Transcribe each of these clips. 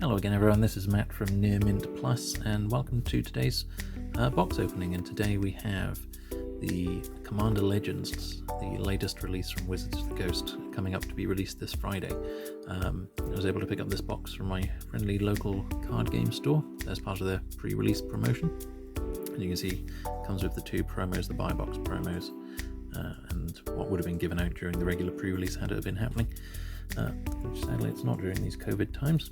Hello again everyone, this is Matt from Near Mint Plus, and welcome to today's box opening. And today we have the Commander Legends, the latest release from Wizards of the Coast, coming up to be released this Friday. I was able to pick up this box from my friendly local card game store as part of their pre-release promotion. And you can see it comes with the two promos, the buy box promos, and what would have been given out during the regular pre-release had it have been happening. Which sadly it's not during these COVID times.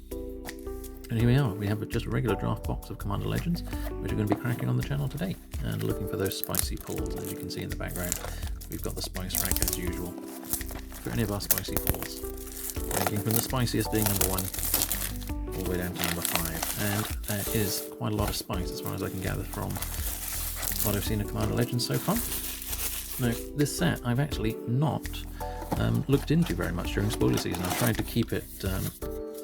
And here we are, we have just a regular draft box of Commander Legends, which we're going to be cracking on the channel today, and looking for those spicy pulls. As you can see in the background, we've got the spice rack as usual for any of our spicy pulls, ranging from the spiciest being number 1 all the way down to number 5, and there is quite a lot of spice as far as I can gather from what I've seen of Commander Legends so far. Now, this set I've actually not looked into very much during spoiler season. I've tried to keep it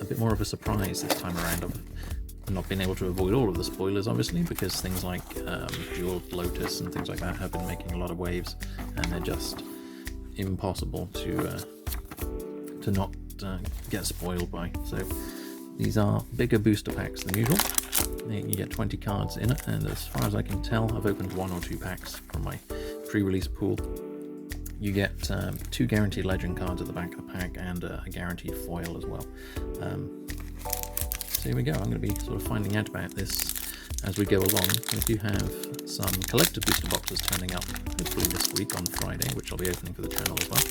a bit more of a surprise this time around. I've not been able to avoid all of the spoilers, obviously, because things like Jeweled Lotus and things like that have been making a lot of waves, and they're just impossible to not get spoiled by. So these are bigger booster packs than usual. You get 20 cards in it, and as far as I can tell, I've opened 1 or 2 packs from my pre-release pool. You get 2 guaranteed legend cards at the back of the pack and a guaranteed foil as well. So here we go. I'm going to be sort of finding out about this as we go along. We do have some collector booster boxes turning up hopefully this week on Friday, which I'll be opening for the channel as well,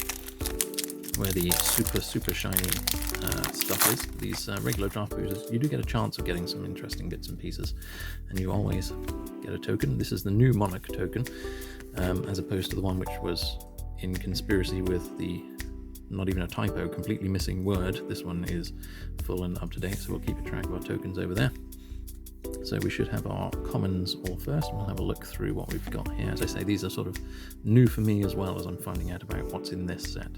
where the super shiny stuff is. These regular draft boosters, you do get a chance of getting some interesting bits and pieces, and you always get a token. This is the new Monarch token, as opposed to the one which was in conspiracy with the, not even a typo, completely missing word. This one is full and up to date, so we'll keep a track of our tokens over there. So we should have our commons all first, and we'll have a look through what we've got here. As I say, these are sort of new for me as well, as I'm finding out about what's in this set.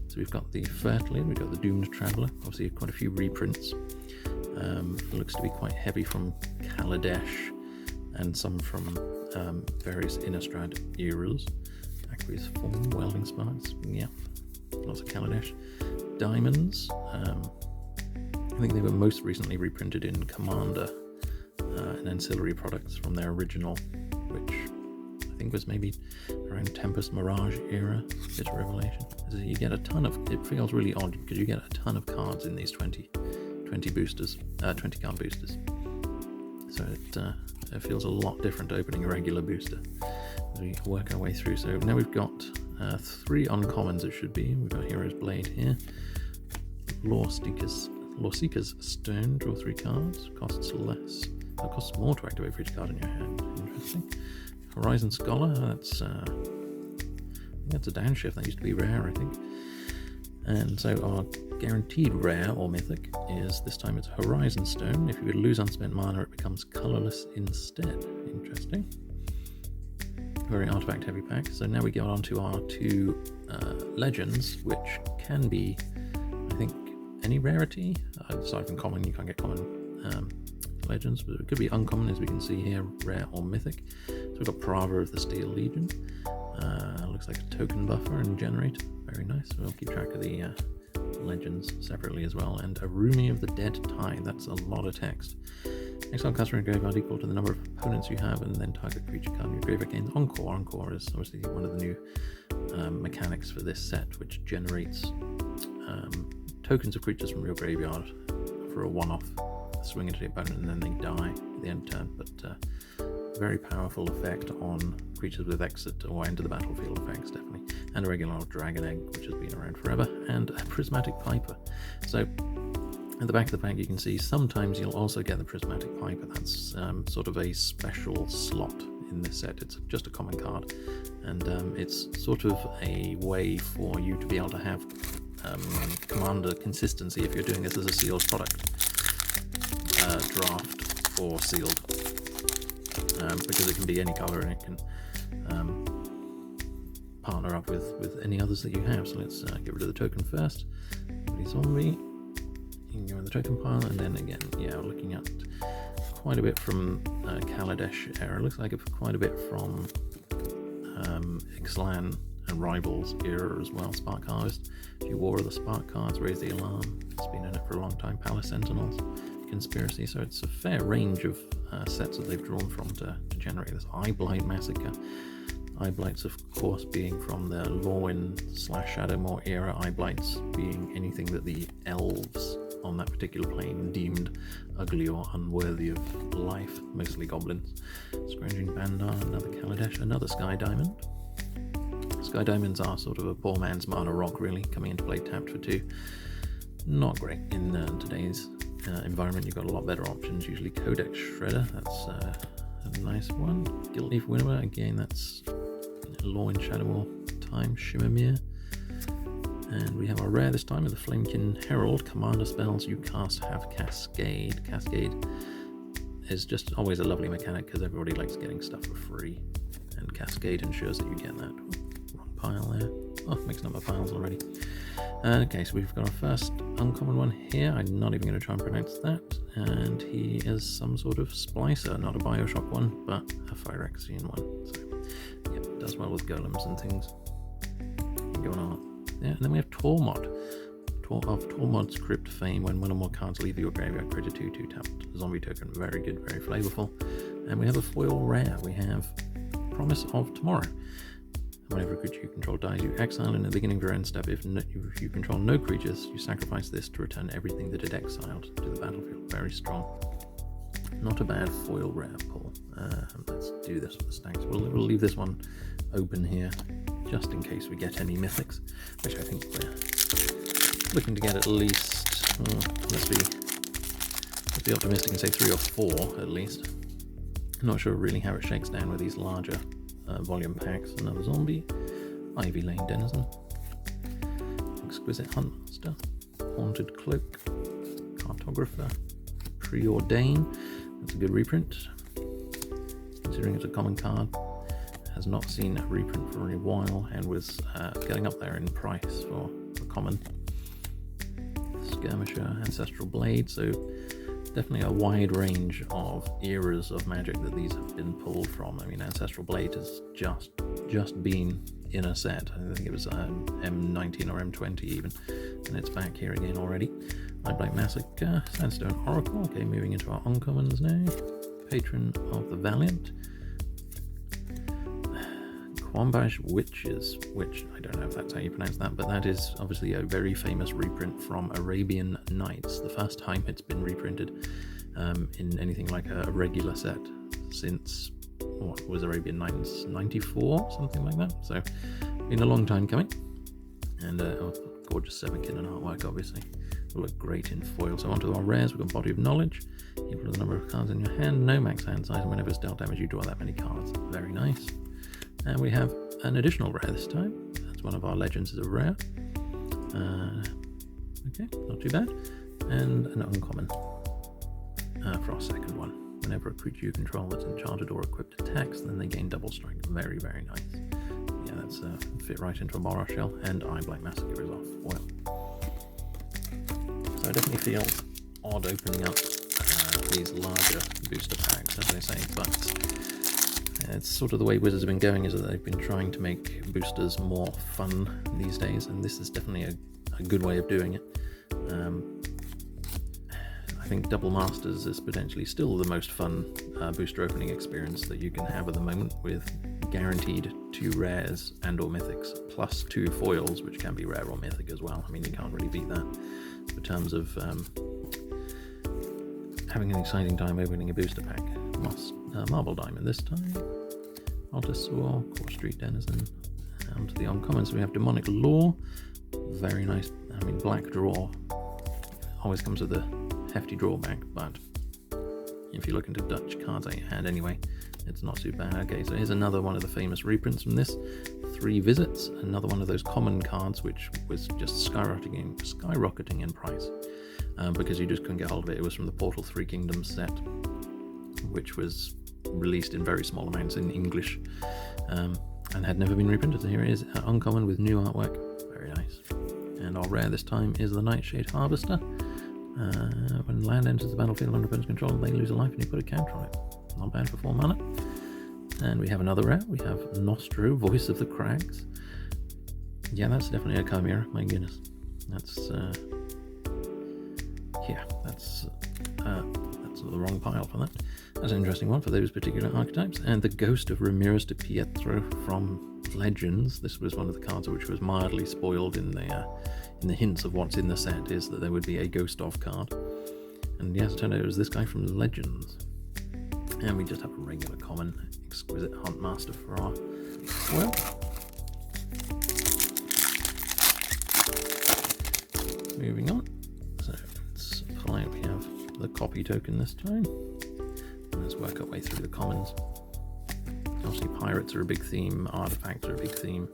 So we've got the Fertling, we've got the Doomed Traveller, obviously quite a few reprints. It looks to be quite heavy from Kaladesh, and some from various Innistrad eras. Aqueous Form, Welding Sparks, yeah, lots of Kaladesh. Diamonds, I think they were most recently reprinted in Commander and ancillary products from their original, which I think was maybe around Tempest Mirage era, bit of Revelation. So you get a ton of, it feels really odd because you get a ton of cards in these 20 boosters, 20 card boosters. So it feels a lot different to opening a regular booster. We work our way through. So now we've got 3 uncommons, it should be. We've got Hero's Blade here, Lore Seeker's Stone, draw 3 cards, costs less. It costs more to activate for each card in your hand. Interesting. Horizon Scholar, that's I think that's a downshift. That used to be rare, I think. And so our guaranteed rare or mythic is, this time it's Horizon Stone. If you would lose unspent mana, it becomes colorless instead. Interesting. Very artifact heavy pack. So now we get on to our 2 legends, which can be, I think, any rarity. Aside from common, you can't get common legends, but it could be uncommon, as we can see here, rare or mythic. So we've got Parava of the Steel Legion. Looks like a token buffer and generator. Very nice. We'll keep track of the legends separately as well. And Arumi of the Dead Tide. That's a lot of text. Exile card from your graveyard equal to the number of opponents you have, and then target creature card in your graveyard gains Encore. Encore is obviously one of the new mechanics for this set, which generates tokens of creatures from your graveyard for a one-off swing into the opponent, and then they die at the end of turn. But very powerful effect on creatures with exit or enter the battlefield effects, definitely. And a regular old Dragon Egg, which has been around forever, and a Prismatic Piper. So at the back of the pack you can see sometimes you'll also get the Prismatic Piper. That's sort of a special slot in this set. It's just a common card, and it's sort of a way for you to be able to have Commander consistency if you're doing this as a sealed product, draft or sealed, because it can be any color and it can partner up with any others that you have. So let's get rid of the token first. Zombie. You can go in the token pile, and then again, yeah, we're looking at quite a bit from Kaladesh era. Looks like quite a bit from Ixalan and Rivals era as well. Spark Harvest, a few War of the Spark cards, Raise the Alarm, it's been in it for a long time. Palace Sentinels, Conspiracy. So it's a fair range of sets that they've drawn from to generate this Eyeblight Massacre. Eyeblights, of course, being from the Lorwyn/Shadowmoor era. Eyeblights being anything that the elves on that particular plane deemed ugly or unworthy of life, mostly goblins. Scrounging Bandar, another Kaladesh, another Sky Diamond. Sky Diamonds are sort of a poor man's Mana Rock, really, coming into play tapped for 2. Not great in today's environment. You've got a lot better options, usually Codex Shredder, that's a nice one. Guiltleaf Winnower, again, that's Lorwyn Shadowmoor time, Shimmermere. And we have our rare this time with the Flamekin Herald. Commander spells you cast have Cascade. Cascade is just always a lovely mechanic because everybody likes getting stuff for free, and Cascade ensures that you get that. Wrong pile there. Oh, mixing up my piles already. Okay, so we've got our first uncommon one here. I'm not even going to try and pronounce that. And he is some sort of splicer, not a Bioshock one, but a Phyrexian one. So, yep, does well with golems and things. Going on. Yeah, and then we have Tormod. Of Tormod's Crypt fame, when one or more cards leave your graveyard, create a 2/2 tapped zombie token. Very good, very flavorful. And we have a foil rare. We have Promise of Tomorrow. Whenever a creature you control dies, you exile in the beginning of your end step. If you control no creatures, you sacrifice this to return everything that it exiled to the battlefield. Very strong. Not a bad foil rare pull. Let's do this with the stacks. We'll leave this one open here, just in case we get any mythics, which I think we're looking to get at least, let's be optimistic and say 3 or 4 at least. I'm not sure really how it shakes down with these larger volume packs. Another zombie, Ivy Lane Denizen, Exquisite Huntmaster, Haunted Cloak, Cartographer, Preordain. That's a good reprint, considering it's a common card. Has not seen a reprint for a while and was getting up there in price for a common. Skirmisher, Ancestral Blade, so definitely a wide range of eras of Magic that these have been pulled from. I mean, Ancestral Blade has just been in a set. I think it was M19 or M20 even, and it's back here again already. Eyeblight Massacre, Sandstone Oracle. Okay, moving into our uncommons now. Patron of the Valiant. Quambash Witches, which I don't know if that's how you pronounce that, but that is obviously a very famous reprint from Arabian Nights. The first time it's been reprinted in anything like a regular set since, what was Arabian Nights, 94, something like that. So, been a long time coming. And gorgeous 7-kin and artwork, obviously. Will look great in foil. So onto our rares, we've got Body of Knowledge. Equal to the number of cards in your hand, no max hand size, and whenever it's dealt damage, you draw that many cards. Very nice. And we have an additional rare this time. That's one of our Legends is a rare. Okay, not too bad. And an uncommon for our second one. Whenever a creature you control that's enchanted or equipped attacks, then they gain double strike. Very, very nice. Yeah, that's fit right into a Morrow Shell, and Eyeblight Massacre is off foil. So it definitely feels odd opening up these larger booster packs, as I say, but it's sort of the way Wizards have been going, is that they've been trying to make boosters more fun these days, and this is definitely a good way of doing it. I think Double Masters is potentially still the most fun booster opening experience that you can have at the moment, with guaranteed 2 rares and or mythics, plus 2 foils, which can be rare or mythic as well. I mean, you can't really beat that in terms of having an exciting time opening a booster pack. Marble Diamond this time. Altasaur, Core Street Denizen. To the uncommons, we have Demonic Law. Very nice. I mean, black draw always comes with a hefty drawback, but if you look into Dutch cards out your hand anyway, it's not too bad. Okay, so here's another one of the famous reprints from this. 3 Visits, another one of those common cards which was just skyrocketing in price because you just couldn't get hold of it. It was from the Portal 3 Kingdoms set, which was released in very small amounts in English and had never been reprinted. So here it is, uncommon with new artwork. Very nice. And our rare this time is the Nightshade Harvester. When land enters the battlefield under opponent's control, they lose a life and you put a counter on it. Not bad for 4 mana. And we have another rare. We have Nostro, Voice of the Crags. Yeah, that's definitely a Chimera. My goodness. That's That's the wrong pile for that. That's an interesting one for those particular archetypes. And the Ghost of Ramirez de Pietro from Legends. This was one of the cards which was mildly spoiled in the hints of what's in the set, is that there would be a Ghost of card. And yes, it turned out it was this guy from Legends. And we just have a regular common Exquisite Huntmaster for our foil. Moving on. So let's pull out, we have the copy token this time. And let's work our way through the commons. Obviously pirates are a big theme, artifacts are a big theme.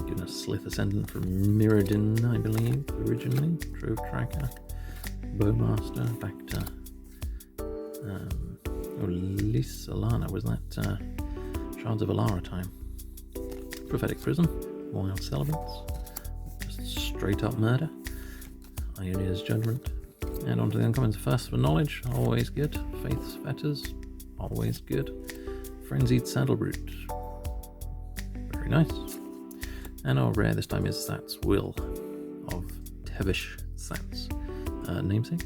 Goodness, Slith Ascendant from Mirrodin, I believe, originally. Trove Tracker, Bowmaster, back to Lysalana, was that Shards of Alara time? Prophetic Prism, Wild Celebrants, just straight up murder, Ionia's Judgment, and onto the uncommons. First for Knowledge, always good. Faith's Fetters, always good. Frenzied Saddleroot, very nice. And our rare this time is Sat's Will of Tevish Sat's namesake.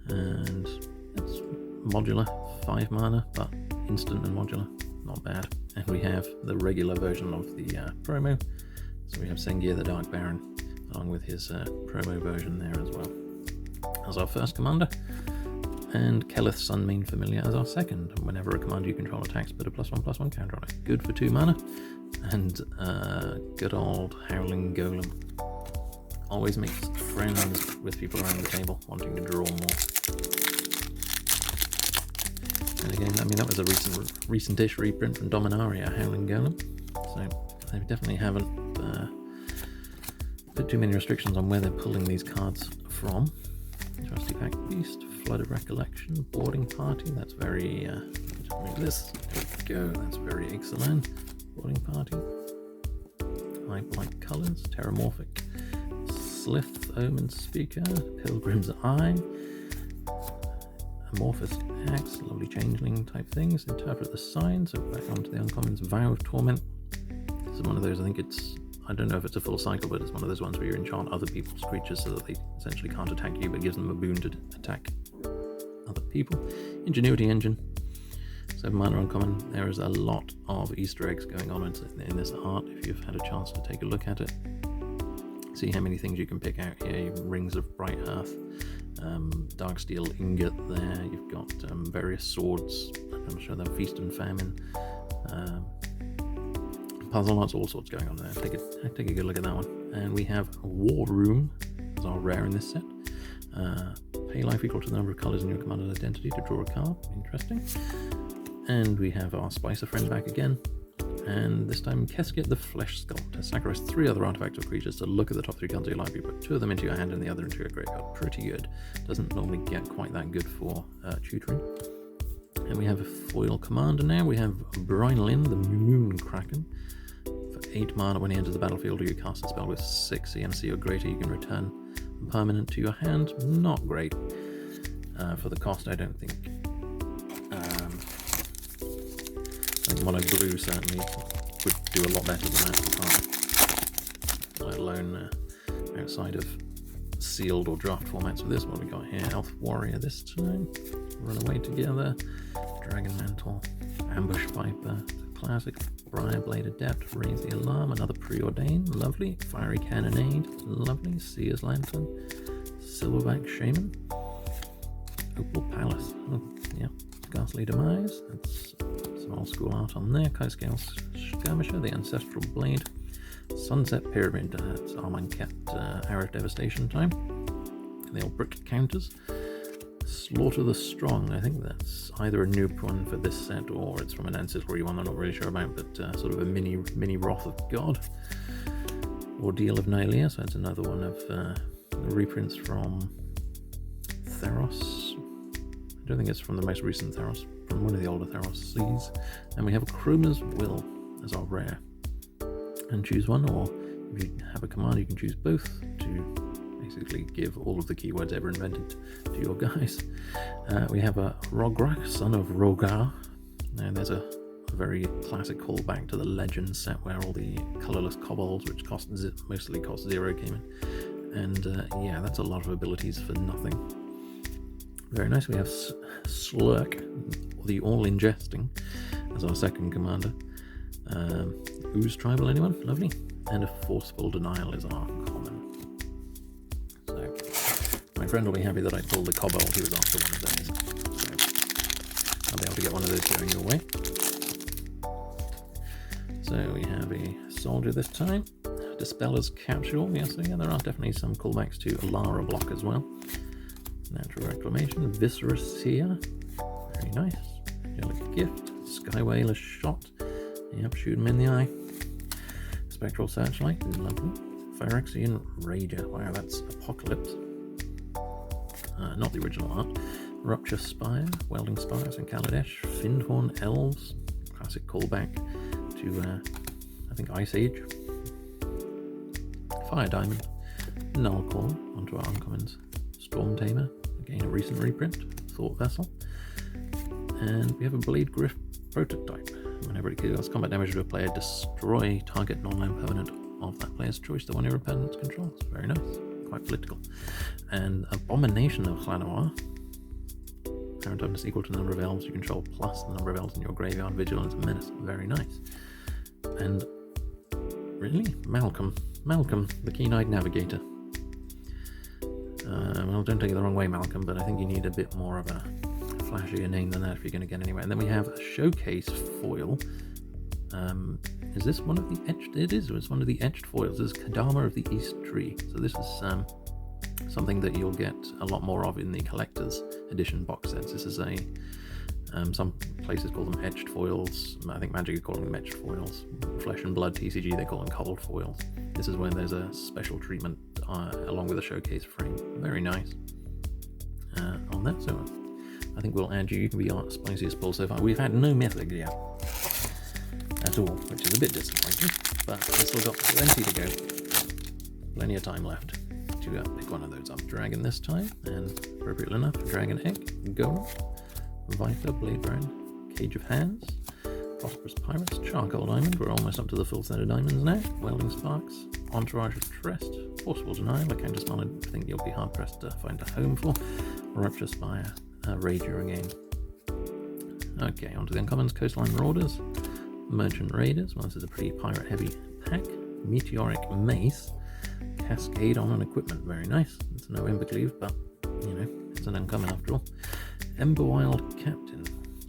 And it's modular, 5 mana, but instant and modular, not bad. And we have the regular version of the promo. So we have Sengir the Dark Baron, along with his promo version there as well, as our first commander. And Kelith Sunmane Familiar as our second. Whenever a commander you control attacks, put a +1/+1 counter on it. Good for 2 mana. And good old Howling Golem. Always makes friends with people around the table wanting to draw more. And again, I mean, that was a recent-ish reprint from Dominaria, Howling Golem. So they definitely haven't put too many restrictions on where they're pulling these cards from. Trusty Pack Beast, Flood of Recollection, Boarding Party. That's very this. There we go. That's very excellent. Boarding Party. High Blight Colors, Terramorphic, Slith Omen Speaker, Pilgrim's Eye, Amorphous Axe, lovely changeling type things, Interpret the Signs. So back onto the uncommons. Vow of Torment. This is one of those, I don't know if it's a full cycle, but it's one of those ones where you enchant other people's creatures so that they essentially can't attack you, but gives them a boon to attack other people. Ingenuity Engine. 7 mana uncommon. There is a lot of Easter eggs going on in this art if you've had a chance to take a look at it. See how many things you can pick out here. Rings of Bright Earth, Darksteel Ingot there. You've got various swords. I'm sure they're Feast and Famine. Puzzle lots, all sorts going on there. Take a good look at that one. And we have War Room as our rare in this set. Pay life equal to the number of colours in your commander's identity to draw a card. Interesting. And we have our Spicer friend back again. And this time Keskit the Flesh Sculptor. Sacrifice 3 other artifacts or creatures to look at the top 3 cards of your library. Put 2 of them into your hand and the other into your graveyard. Pretty good. Doesn't normally get quite that good for tutoring. And we have a foil commander now. We have Brynelin, the Moon Kraken. For 8 mana, when he enters the battlefield or you cast a spell with 6 EMC or greater, you can return a permanent to your hand. Not great. For the cost, I don't think. I think Mono Blue certainly would do a lot better than that, let alone outside of sealed or draft formats with this. What we got here? Elf Warrior this time. Run Away Together. Dragon Mantle. Ambush Viper. Classic. Briarblade Adept. Raise the Alarm. Another Preordain. Lovely. Fiery Cannonade. Lovely. Seer's Lantern. Silverback Shaman. Opal Palace. Oh, yeah. Ghastly Demise. That's some old school art on there. Kaiscale Skirmisher. The Ancestral Blade. Sunset Pyramid. That's Armanket Arrow Devastation time. And the old brick counters. Slaughter the Strong. I think that's either a new one for this set or it's from an ancestry one I'm not really sure about, but sort of a mini Wrath of God. Ordeal of Nylea. So that's another one of reprints from Theros. I don't think it's from the most recent Theros, from one of the older Theros seas. And we have Chroma's Will as our rare. And choose one, or if you have a command, you can choose both to basically give all of the keywords ever invented to your guys. We have a Rograk, son of Rogar. Now there's a very classic callback to the Legends set where all the colourless kobolds, which mostly cost 0, came in. And yeah, that's a lot of abilities for nothing. Very nice. We have Slurk, the All-Ingesting, as our second commander. Ooze Tribal, anyone? Lovely. And a Forceful Denial is our common. So my friend will be happy that I pulled the Kobold. He was after one of those. So I'll be able to get one of those going your way. So we have a Soldier this time. Dispeller's Capsule. Yes, so yeah, there are definitely some callbacks to Alara block as well. Natural Reclamation. Viscera Seer. Very nice. Angelic Gift. Skywhaler's Shot. Yep, shoot him in the eye. Spectral Searchlight. Lovely. Phyrexian Rager. Wow, that's Apocalypse. Not the original art. Rupture Spire. Welding Spires in Kaladesh. Findhorn Elves. Classic callback to, I think, Ice Age. Fire Diamond. Nullcore onto our uncommons. Storm Tamer. Again, a recent reprint. Thought Vessel. And we have a Blade Griff prototype. Whenever it deals combat damage to a player, destroy target non-land permanent of that player's choice the one your opponent controls. Very nice. Quite political. And Abomination of Hlanoir. Current toughness equal to the number of elves you control plus the number of elves in your graveyard. Vigilance and Menace. Very nice. And really? Malcolm, the Keen-Eyed Navigator. Well, don't take it the wrong way, Malcolm, but I think you need a bit more of a flashier name than that if you're going to get anywhere. And then we have a Showcase foil. Is this one of the etched? It is. It's one of the etched foils. This is Kadama of the East Tree. So this is something that you'll get a lot more of in the collector's edition box sets. This is a some places call them etched foils. I think Magic are calling them etched foils. Flesh and Blood TCG, they call them cold foils. This is when there's a special treatment along with a showcase frame. Very nice on that. So I think we'll add you. You can be our spiciest pull so far. We've had no mythic yet at all, which is a bit disappointing, but we've still got plenty to go. Plenty of time left to pick one of those up. Dragon this time, and appropriately enough, Dragon Egg, Golem, Viper, Blade Brand, Cage of Hands, Prosperous Pirates, Charcoal Diamond. We're almost up to the full set of diamonds now. Welding Sparks, Entourage of Trest, Forceful Denial, a counterspell I think you'll be hard pressed to find a home for. Rupture Spire, Rager again. Okay, onto the uncommons. Coastline Marauders, Merchant Raiders. Well, this is a pretty pirate heavy pack. Meteoric Mace, Cascade on an Equipment. Very nice. It's no Embercleave, but you know, it's an uncommon after all. Emberwild Captain,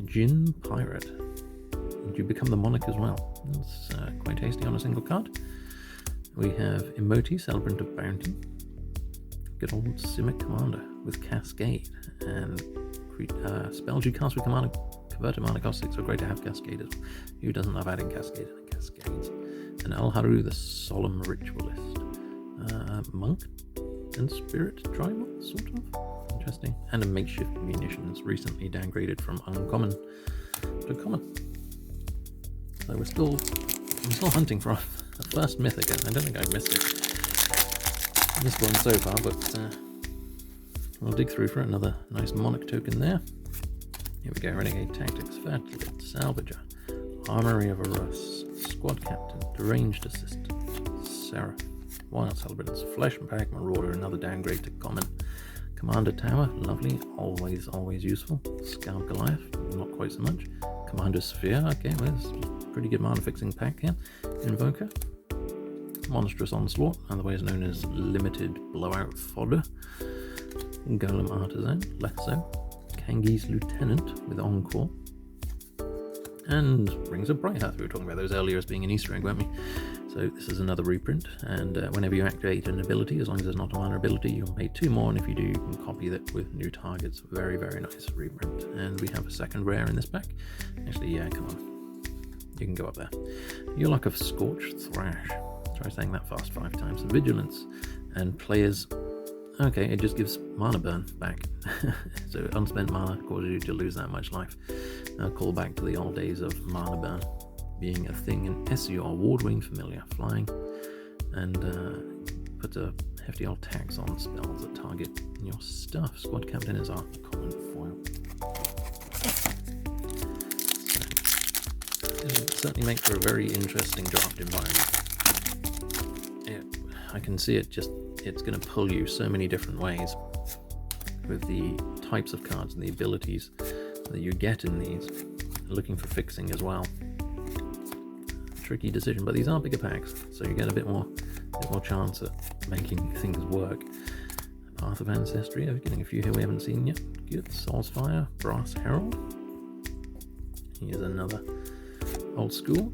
Djinn Pirate. And you become the monarch as well. That's quite tasty on a single card. We have Emoti, Celebrant of Bounty. Good old Simic Commander with Cascade. And spells you cast with Commander convert to mana cost 6, so great to have Cascade as well. Who doesn't love adding Cascade and Cascades? And Alharu, the Solemn Ritualist. Monk and Spirit Tribal, sort of. Interesting. And a Makeshift Munitions, recently downgraded from uncommon to common. So I'm still hunting for a first mythic. I don't think I've missed it this one so far, but we'll dig through for another nice Monarch token there. Here we go. Renegade Tactics, Fatalid, Salvager, Armory of Arus, Squad Captain, Deranged Assistant, Seraph, Wild Celebrants, Flesh and Pack Marauder, another downgrade to common. Commander Tower, lovely, always useful. Scout Goliath, not quite so much. Commander Sphere, okay, well, there's a pretty good mana fixing pack here. Invoker, Monstrous Onslaught, otherwise known as Limited Blowout Fodder. Golem Artisan, Letho, Kangi's Lieutenant with Encore, and Rings of Brighthearth. We were talking about those earlier as being an Easter egg, weren't we? So this is another reprint, and whenever you activate an ability, as long as it's not a minor ability, you'll pay 2 more, and if you do, you can copy that with new targets. Very, very nice reprint. And we have a second rare in this pack. Actually, yeah, come on. You can go up there. Your Luck of Scorched Thrash. Try saying that fast 5 times. Vigilance. And players... Okay, it just gives mana burn back. So unspent mana causes you to lose that much life. Call back to the old days of mana burn being a thing in SEO, Ward-Wing Familiar, flying, and put a hefty old tax on spells that target your stuff. Squad Captain is our common foil. So, it certainly makes for a very interesting draft environment. I can see it just it's going to pull you so many different ways with the types of cards and the abilities that you get in these. Looking for fixing as well. Tricky decision, but these are bigger packs, so you get a bit more chance at making things work. Path of Ancestry, we're getting a few here we haven't seen yet. Good. Soulsfire, Brass Herald. Here's another old school.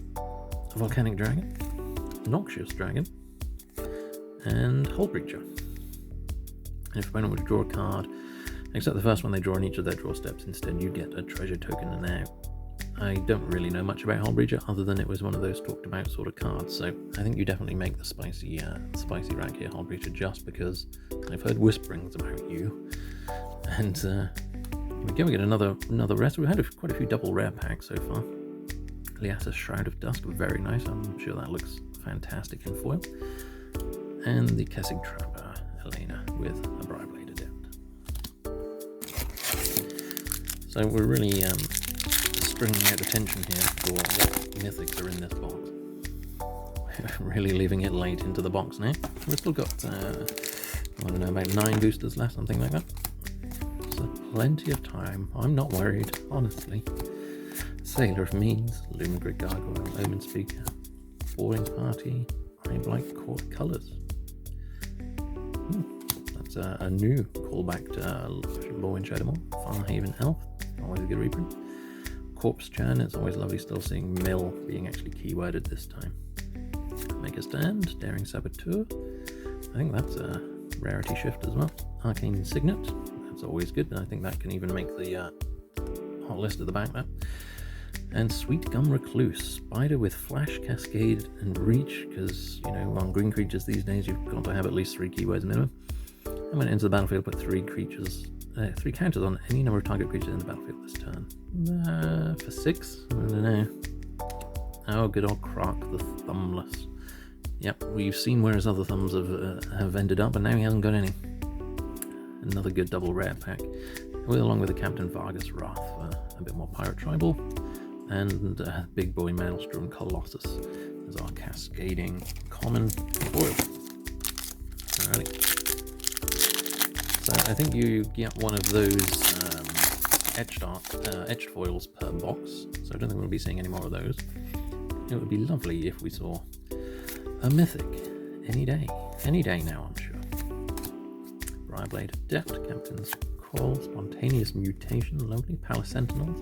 Volcanic Dragon, Noxious Dragon, and Hull Breacher. And if opponent would draw a card, except the first one they draw in each of their draw steps, instead you get a treasure token. And now, I don't really know much about Hull Breacher other than it was one of those talked about sort of cards, so I think you definitely make the spicy rank here, Hull Breacher, just because I've heard whisperings about you. And here we go, we get another rest. We've had quite a few double rare packs so far. Liasa's Shroud of Dusk, very nice. I'm sure that looks fantastic in foil. And the Kessig Trapper, Elena, with a Briarblade Adept. So we're really stringing out the tension here for what mythics are in this box. Really leaving it late into the box now. We've still got, I don't know, about 9 boosters left, something like that. So plenty of time. I'm not worried, honestly. Sailor of Means, Lumengrid Gargoyle, Omen Speaker, Boring Party, Eyeblight Court Colours. That's a new callback to Lorwyn Shadowmoor, Farhaven Elf, always a good reprint. Corpse Chan, it's always lovely still seeing Mill being actually keyworded this time. Make a Stand, Daring Saboteur, I think that's a rarity shift as well. Arcane Signet, that's always good, and I think that can even make the hot list at the back there. And Sweet Gum Recluse, Spider with Flash, Cascade, and Reach, because, you know, on green creatures these days you've got to have at least 3 keywords minimum. And when it enters the battlefield, put 3 counters on any number of target creatures in the battlefield this turn. For 6? I don't know. Oh, good old Croc the Thumbless. Yep, we've seen where his other thumbs have ended up, and now he hasn't got any. Another good double rare pack, along with the Captain Vargas Wrath for a bit more Pirate Tribal, and Big Boy Maelstrom Colossus is our cascading common foil. Alrighty. So I think you get one of those etched foils per box, so I don't think we'll be seeing any more of those. It would be lovely if we saw a mythic any day now, I'm sure. Briarblade Adept, Captain's Call, Spontaneous Mutation, lovely. Palace Sentinels,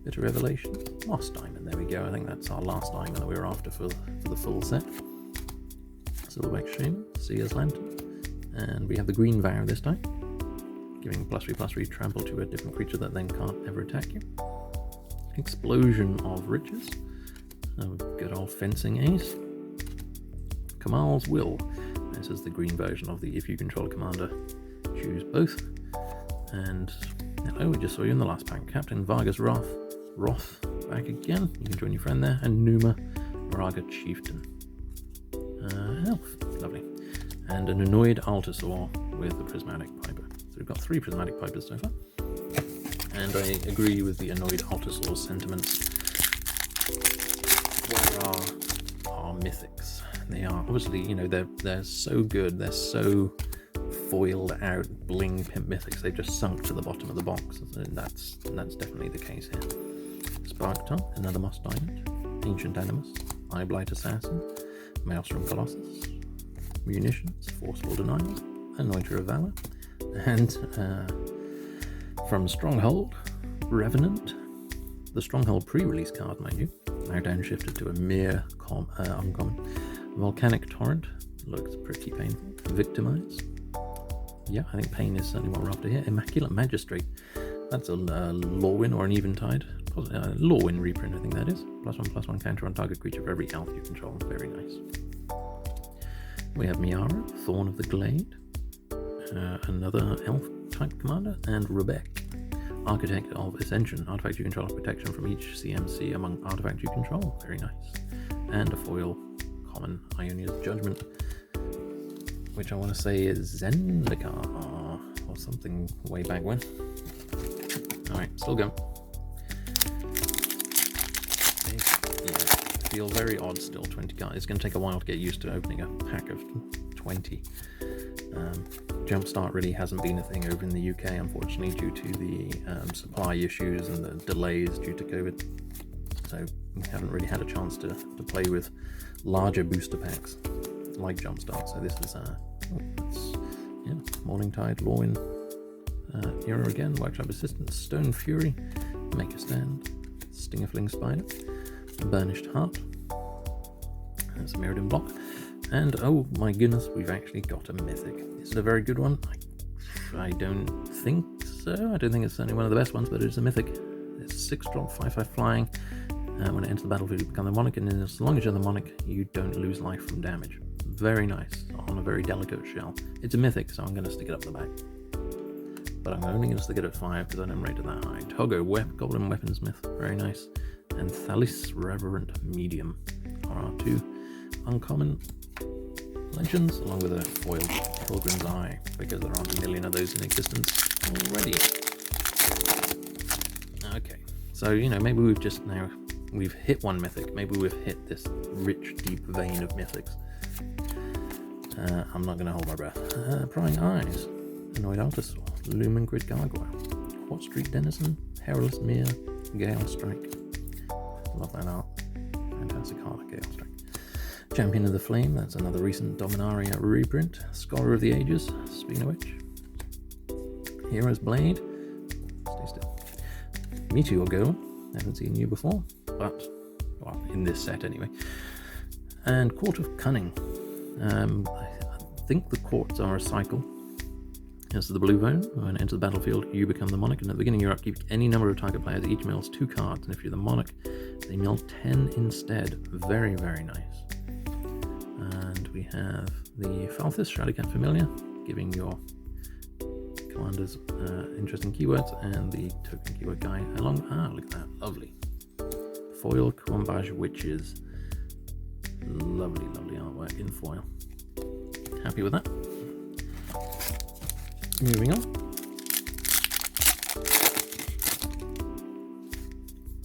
Bitter Revelation, Moss Diamond, there we go. I think that's our last diamond that we were after for the full set. Silverback Shaman, Seer's Lantern, and we have the Green Vow this time, giving +3/+3 trample to a different creature that then can't ever attack you. Explosion of Riches, good old fencing ace. Kamal's Will, this is the green version of the if you control a commander, choose both. And hello, we just saw you in the last pack. Captain Vargas Wrath, back again. You can join your friend there. And Numa Raga Chieftain. Elf, lovely. And an Annoyed Altasaur with the Prismatic Piper. So we've got 3 Prismatic Pipers so far. And I agree with the Annoyed Altasaur's sentiments. Where are our mythics? They are obviously, you know, they're so good, they're so foiled out bling pimp mythics, they've just sunk to the bottom of the box, and that's definitely the case here. Spark Tongue, another Moss Diamond, Ancient Animus, Eyeblight Assassin, Maelstrom Colossus, Munitions, Forceful Denial, Anointer of Valor, and from Stronghold, Revenant, the Stronghold pre-release card, mind you, now downshifted to a mere uncommon. Volcanic Torrent, looks pretty painful. Victimize, yeah, I think pain is certainly what we're after here. Immaculate Magistrate, that's a Lorwyn or an Eventide, Lorwyn reprint I think that is. +1/+1 counter on target creature for every elf you control, very nice. We have Miara, Thorn of the Glade, another elf type commander, and Rebek, Architect of Ascension, artifact you control of protection from each CMC among artifacts you control, very nice. And a foil common Ionia's Judgment, which I want to say is Zendikar or something way back when. Alright, still going. They feel very odd still, 20 cards. It's going to take a while to get used to opening a pack of 20. Jumpstart really hasn't been a thing over in the UK, unfortunately, due to the supply issues and the delays due to COVID. So we haven't really had a chance to play with larger booster packs like Jumpstart. So this is Morningtide, Lorwyn, Era again, Workshop Assistant, Stone Fury, Make a Stand, Stingerfling Spider, Burnished Heart, that's a Mirrodin block, and oh my goodness, we've actually got a mythic. Is it a very good one? I don't think so. I don't think it's certainly one of the best ones, but it's a mythic. It's 6-drop, 5/5 flying. When it enters the battlefield, you become the monarch, and as long as you're the monarch, you don't lose life from damage. Very nice, on a very delicate shell. It's a mythic, so I'm going to stick it up the back. But I'm only going to stick it at 5 because I don't rate it that high. Togo, Goblin Weaponsmith, very nice. And Thalis Reverent Medium, RR2. Uncommon Legends, along with a foiled Pilgrim's Eye, because there aren't a million of those in existence already. Okay, so, maybe we've hit one mythic. Maybe we've hit this rich, deep vein of mythics. I'm not going to hold my breath. Prying Eyes, Annoyed Altasaur, Lumen Grid Gargoyle, Hot Street Denizen, Perilous Mere, Gale Strike. Love that art. Fantastic art, Gale Strike. Champion of the Flame, that's another recent Dominaria reprint. Scholar of the Ages, speaking of which. Hero's Blade, stay still. Meteor Golem, haven't seen you before, but, well, in this set anyway. And Court of Cunning. I think the courts are a cycle. As to the blue zone, when it enters the battlefield, you become the monarch, and at the beginning of your upkeep, any number of target players each mills 2 cards, and if you're the monarch, they mill 10 instead. Very, very nice. And we have the Falthis Shadowcat Familiar, giving your commanders interesting keywords, and the token keyword guy along. Look at that, lovely. Foil Kuambaj Witches. Lovely, lovely artwork in foil. Happy with that. Moving on.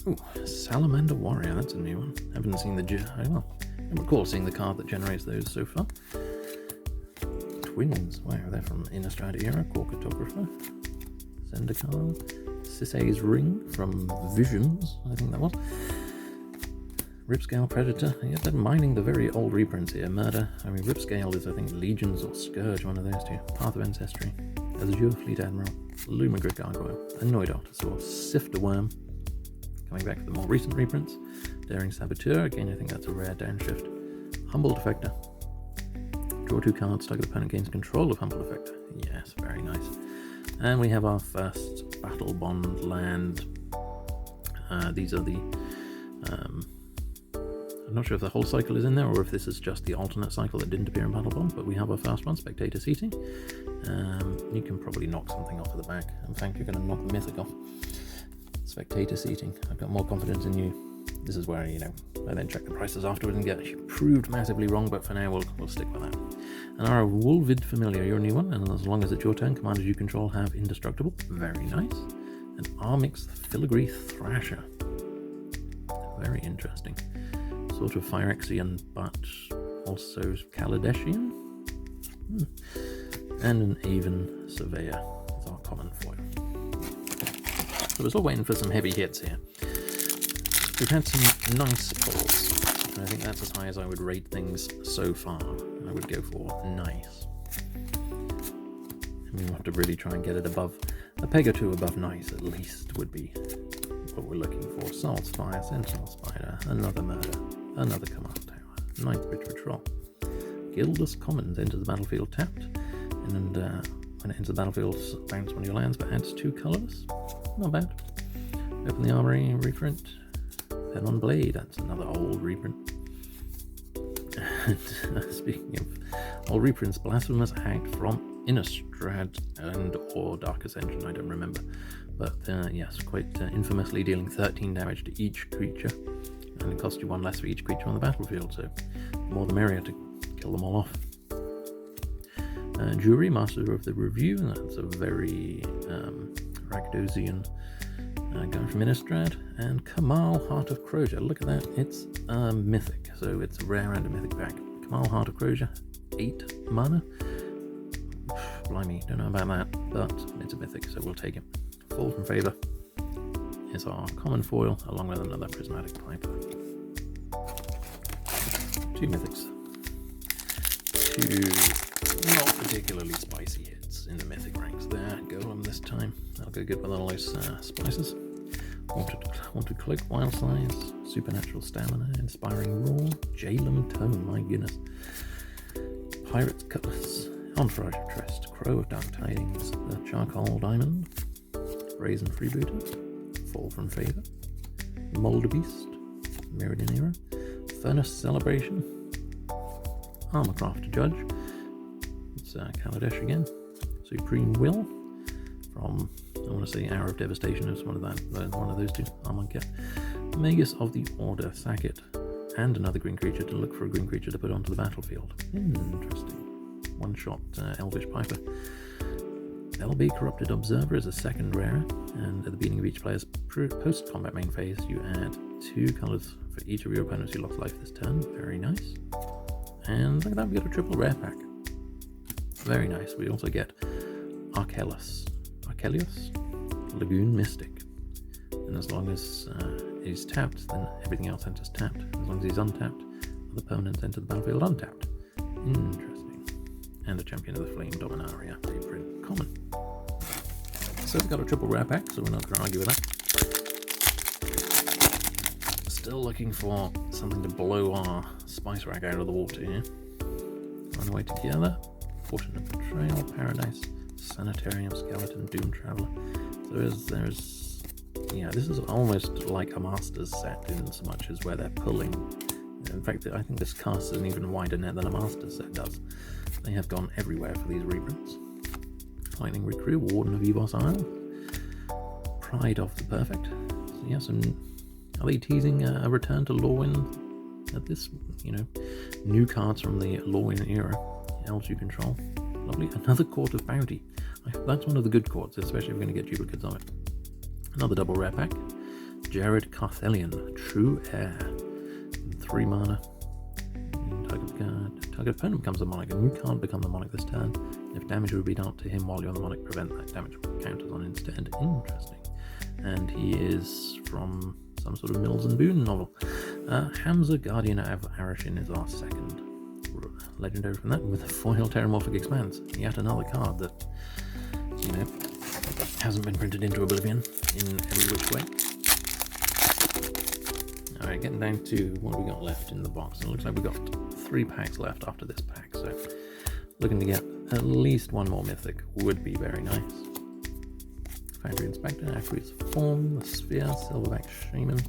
Ooh, Salamander Warrior, that's a new one. Haven't seen I don't recall seeing the card that generates those so far. Twins, wow, they're from Innistrad Era, Corcatographer. Zendikar, Sisay's Ring from Visions, I think that was. Ripscale Predator, yeah, they're mining the very old reprints here. Murder, Ripscale is, I think, Legions or Scourge, one of those two. Path of Ancestry, Azure Fleet Admiral, Lumen Grid Gargoyle, Annoyed Altasaur, Sifter Worm, coming back to the more recent reprints. Daring Saboteur, again, I think that's a rare downshift. Humble Defector, draw 2 cards, target opponent gains control of Humble Defector. Yes, very nice. And we have our first Battle Bond land. These are the I'm not sure if the whole cycle is in there or if this is just the alternate cycle that didn't appear in Battle Bond, but we have our first one, Spectator Seating. You can probably knock something off at the back. In fact, you're going to knock the Mythic off. Spectator Seating. I've got more confidence in you. This is where, I then check the prices afterwards and get proved massively wrong, but for now we'll stick with that. And our Wolvid Familiar, you're a new one, and as long as it's your turn, commanders you control have Indestructible. Very nice. And Armix Filigree Thrasher. Very interesting. Sort of Phyrexian, but also Kaladešian. And an Aven Surveyor is our common foil. So we're still waiting for some heavy hits here. We've had some nice pulls. I think that's as high as I would rate things so far. I would go for nice. And we have to really try and get it above, a peg or two above nice at least would be what we're looking for. Salt's Fire, Sentinel Spider, another Murder, another Command Tower, Ninth Bridge Patrol. Guildless Commons enters the battlefield tapped, and when it enters the battlefield, bounce one of your lands but adds 2 colorless. Not bad. Open the Armory reprint. Pen on Blade, that's another old reprint. And speaking of old reprints, Blasphemous Act from Innistrad and or Dark Ascension, I don't remember. But yes, quite infamously dealing 13 damage to each creature, and it costs you 1 less for each creature on the battlefield, so more the merrier to kill them all off. Jury, Master of the Review, that's a very Rakdosian guy from Innistrad. And Kamal, Heart of Crozier, look at that, it's a mythic, so it's a rare and a mythic pack. Kamal, Heart of Crozier, 8 mana. Blimey, don't know about that, but it's a mythic, so we'll take it. Fall from Favor is our common foil, along with another Prismatic Piper. 2 mythics. 2 not particularly spicy hits in the mythic ranks there. Golem this time. That'll go good with all those spices. Want to Cloak, Wild Size, Supernatural Stamina, Inspiring Roar, Jalem Tone, my goodness. Pirate's Cutlass, Entourage of Trest, Crow of Dark Tidings, the Charcoal Diamond, Brazen Freebooter, Fall from Favor, Moldebeast, Meridian Era, Furnace Celebration, Armorcraft Judge, it's Kaladesh again, Supreme Will, from, I want to say Hour of Devastation is one of those two, Armonkhet, Magus of the Order, sack it, and another green creature to look for a green creature to put onto the battlefield. Interesting. One-shot Elvish Piper. LB Corrupted Observer is a second rare, and at the beginning of each player's post-combat main phase, you add 2 colours for each of your opponents who lost life this turn. Very nice. And look at that, we got a triple rare pack. Very nice. We also get Archelios, Lagoon Mystic. And as long as he's tapped, then everything else enters tapped. As long as he's untapped, other opponents enter the battlefield untapped. Interesting. And a Champion of the Flame, Dominaria, a print common. So we've got a triple rare pack, so we're not going to argue with that. Still looking for something to blow our spice rack out of the water here. Run away together. Fortunate Betrayal, Paradise, Sanitarium, Skeleton, Doom Traveler. So yeah, this is almost like a Masters set in so much as where they're pulling. In fact, I think this casts an even wider net than a Masters set does. They have gone everywhere for these reprints. Lightning Recruit, Warden of Evos Isle, Pride of the Perfect. So yes, and are they teasing a return to Lorwyn at this? You know, new cards from the Lorwyn era. Elves you control. Lovely. Another Court of Bounty. That's one of the good courts, especially if we're going to get duplicates of it. Another double rare pack. Jared Carthelion, True Heir. 3 mana. Target opponent becomes the monarch, and you can't become the monarch this turn. If damage would be dealt to him while you're the monarch, prevent that damage counters on instead. Interesting. And he is from some sort of Mills and Boone novel. Hamza, Guardian of Arashin, is our second legendary from that, with a foil Terramorphic Expanse. Yet another card that, you know, hasn't been printed into Oblivion in every which way. Alright, getting down to what we got left in the box. It looks like we've got 3 packs left after this pack, so looking to get at least 1 more mythic would be very nice. Foundry Inspector, Aqueous Form, the Sphere, Silverback Shaman,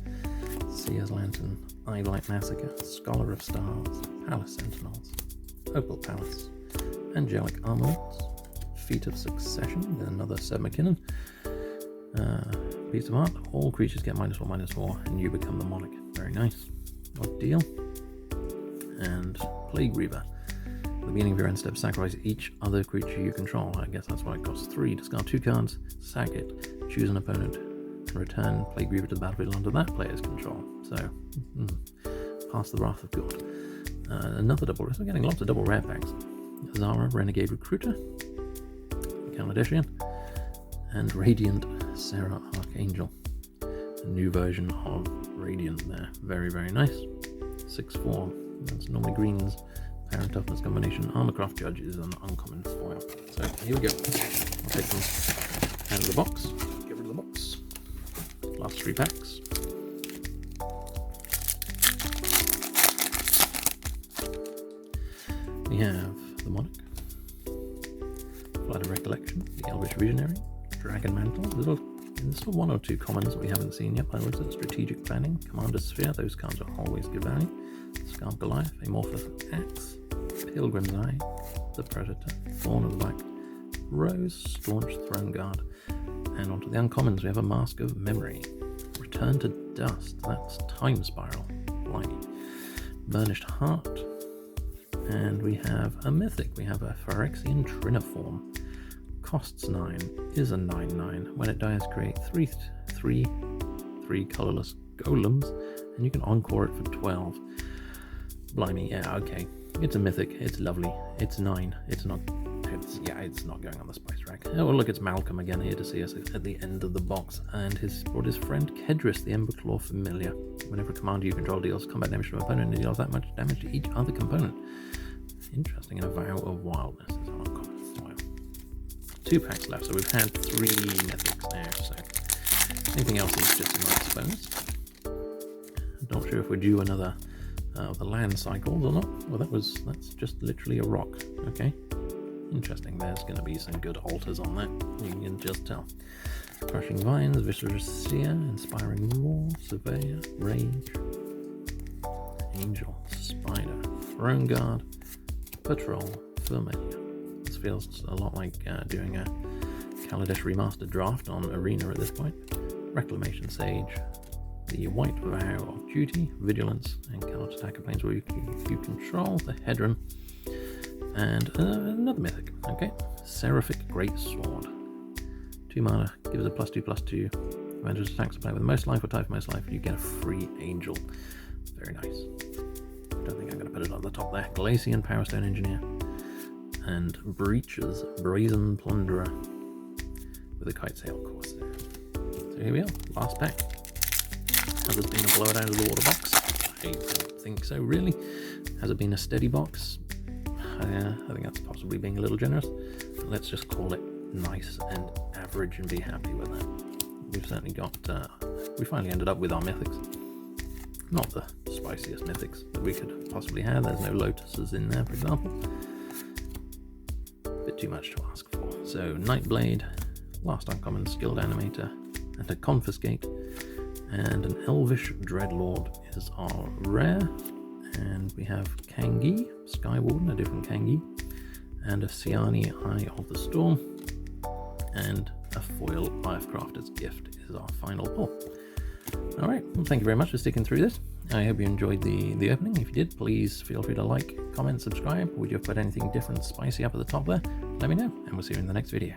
Seer's Lantern, Eyelight Massacre, Scholar of Stars, Palace Sentinels, Opal Palace, Angelic Armaments, Feat of Succession, another Seb McKinnon, Piece of Art, all creatures get -1/-4, and you become the monarch. Very nice. Odd deal. And Plague Reaver. At the beginning of your end step, sacrifice each other creature you control. I guess that's why it costs 3. Discard 2 cards, sack it, choose an opponent, and return Plague Reaver to the battlefield under that player's control. So, pass the wrath of God. Another double. We're getting lots of double rare packs. Zara, Renegade Recruiter, Kaladeshian, and Radiant Sarah Archangel. A new version of Radiant there. Very, very nice. 6/4. That's normally greens. Power and Toughness combination. Armorcraft Judge is an uncommon foil. So here we go. I'll take them out of the box. Get rid of the box. Last 3 packs. We have the Monarch, Flood of Recollection, the Elvish Visionary, Dragon Mantle. There's still 1 or 2 commons that we haven't seen yet, by the way. So Strategic Planning, Commander's Sphere, those cards are always good value. Scarf Goliath, Amorphous Axe, Pilgrim's Eye, the Predator, Thorn of the Black Rose, Staunch Throne Guard. And onto the uncommons, we have a Mask of Memory, Return to Dust, that's Time Spiral, Blimey, Burnished Heart, and we have a mythic. We have a Phyrexian Triniform. Costs 9, is a 9/9. When it dies, create 3 colorless golems, and you can encore it for 12. Blimey, yeah, okay. It's a mythic. It's lovely. It's 9. It's not going on the spice rack. Oh, well, look, it's Malcolm again here to see us at the end of the box, and brought his friend Kedris, the Emberclaw Familiar. Whenever a commander you control deals combat damage to an opponent, it deals that much damage to each other component. Interesting, and a Vow of Wildness is uncommon as well. 2 packs left, so we've had 3 mythics now, so anything else is just a nice bonus. Not sure if we're due another the land cycles or not. Well, that's just literally a rock. Okay. Interesting, there's going to be some good alters on that, you can just tell. Crushing Vines, Viscerous Seer, Inspiring Roar, Surveyor, Rage, Angel, Spider, Throne Guard, Patrol, Familiar. This feels a lot like doing a Kaladesh Remastered draft on Arena at this point. Reclamation Sage, the White Vow of Duty, Vigilance, and cannot attack a planes where you control, the Hedron, and another mythic, okay? Seraphic Great Sword. 2 mana, gives a +2/+2. Advantage attacks apply with the most life or type most life, you get a free angel. Very nice. Don't think I'm going to put it on the top there. Glacian Powerstone Engineer. And Breaches Brazen Plunderer with a Kite Sail Corsair. So here we are, last pack. Has it been a blow it out of the water box? I don't think so, really. Has it been a steady box? I think that's possibly being a little generous. Let's just call it nice and average and be happy with that. We've certainly got, we finally ended up with our mythics. Not the spiciest mythics that we could possibly have. There's no lotuses in there, for example. Bit too much to ask for. So Nightblade, last uncommon Skilled Animator, and a Confiscate, and an Elvish Dreadlord is our rare. And we have Kangi, Skywarden, a different Kangi, and a Siani, Eye of the Storm, and a foil Lifecrafter's Gift is our final pull. Alright, well, thank you very much for sticking through this. I hope you enjoyed the opening. If you did, please feel free to like, comment, subscribe. Would you have put anything different, spicy up at the top there? Let me know, and we'll see you in the next video.